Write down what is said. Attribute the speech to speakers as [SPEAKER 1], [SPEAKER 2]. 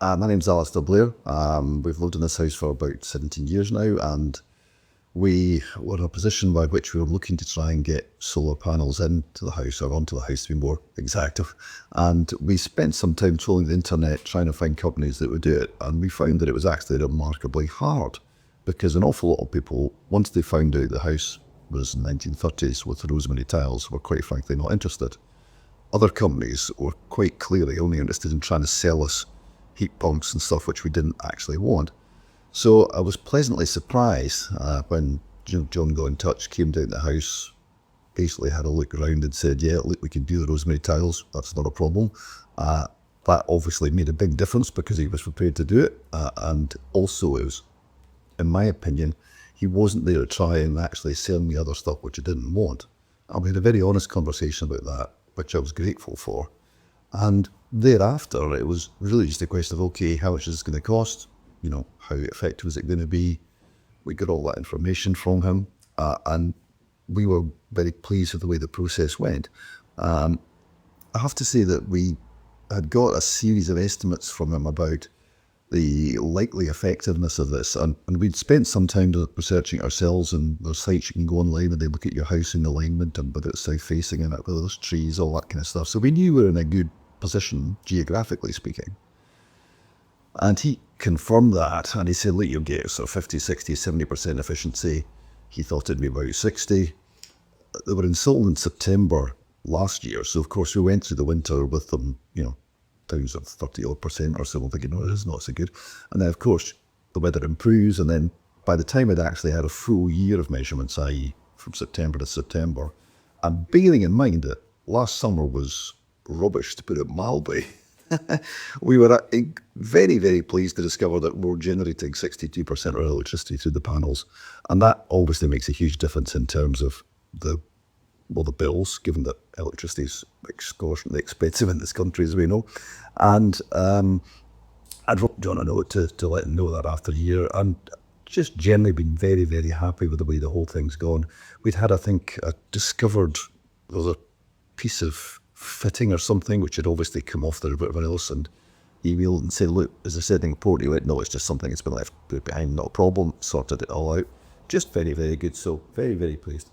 [SPEAKER 1] My name's Alistair Blair. We've lived in this house for about 17 years now, and we were in a position by which we were looking to try and get solar panels into the house, or onto the house to be more exact. And we spent some time trolling the internet trying to find companies that would do it, and we found that it was actually remarkably hard, because an awful lot of people, once they found out the house was in the 1930s with rosemary tiles, were quite frankly not interested. Other companies were quite clearly only interested in trying to sell us heat pumps and stuff which we didn't actually want. So I was pleasantly surprised when John got in touch, came down to the house, basically had a look around and said, yeah, look, we can do the rosemary tiles, that's not a problem. That obviously made a big difference because he was prepared to do it. And also it was, in my opinion, he wasn't there to try and actually sell me other stuff which I didn't want. And we had a very honest conversation about that, which I was grateful for. And thereafter, it was really just a question of, okay, how much is this going to cost? How effective is it going to be? We got all that information from him, and we were very pleased with the way the process went. I have to say that we had got a series of estimates from him about the likely effectiveness of this, and we'd spent some time researching ourselves, and there's sites you can go online and they look at your house in alignment and whether it's south facing and whether there's trees, all that kind of stuff. So we knew we were in a good position, geographically speaking. And he confirmed that, and he said, look, you'll get sort of 50, 60, 70% efficiency. He thought it'd be about 60. They were installed in September last year, so of course we went through the winter with them, downs of 30% or so, thinking, no, it's not so good. And then, of course, the weather improves, and then by the time I'd actually had a full year of measurements, i.e. from September to September, and bearing in mind that last summer was rubbish, to put it mildly, we were very, very pleased to discover that we're generating 62% of our electricity through the panels. And that obviously makes a huge difference in terms of the bills, given that electricity is extortionately expensive in this country, as we know. And I dropped John a note to let him know that after a year, and just generally been very, very happy with the way the whole thing's gone. We'd had, I think, discovered there was a piece of fitting or something which had obviously come off there with everyone else, and emailed and said, look, is there anything important? He went, no, it's just something that's been left behind, not a problem, sorted it all out. Just very, very good, so very, very pleased.